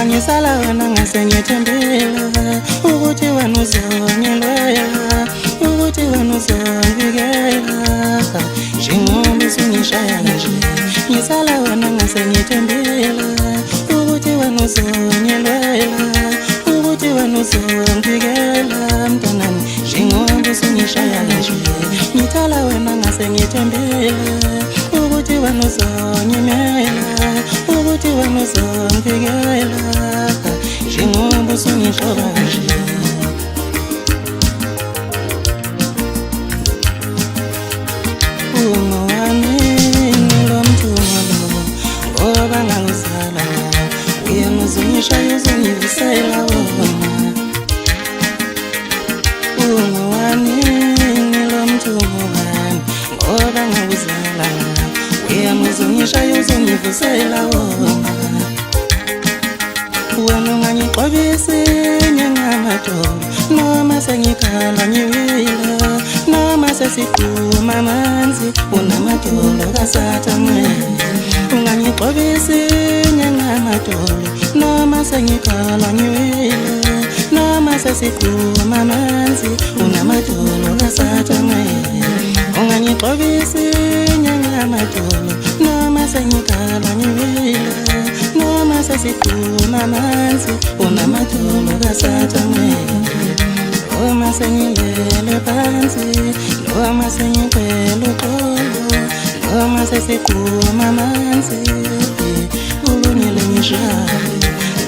Ngisala wena ngase ngiyethembela ukuthi wena uzonyelela, ukuthi wena uzongivikela njengoba usungishaya nje. Ngisala wena ngase ngiyethembela ukuthi wena uzonyelela, ukuthi wena uzongivikela mntanami njengoba usungishaya nje. Ngithala wena ngase ngiyethembela ukuthi wena uzonyimela, ukuthi wena uzongivikela njengoba usungihloba nje. Ungowami lo mthungo lo ngoba ngangizala, wena uzongishaya uzongivusela wona. Ungowami lo mthungo ngoba ngangizala, wena uzongishaya uzongivusela wona. Wena ungangixolisa njengamadolo noma sengikhala ngiwila, noma sesiphuma amanzi unamadolo kaSathane. Ungangixolisa njengamadolo noma sengikhala ngiwila, noma sesiphuma amanzi unamadolo kaSathane. Ungangixolisa njengamadolo noma sengikhala ngiwila, noma sesiphuma amanzi unamadolo kaSathane. Noma sengilele phansi, noma sengicela uxolo, noma sesiphuma amanzi kulungile ngishaya.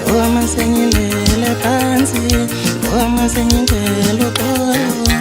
Noma sengilele phansi, noma sengicela uxolo,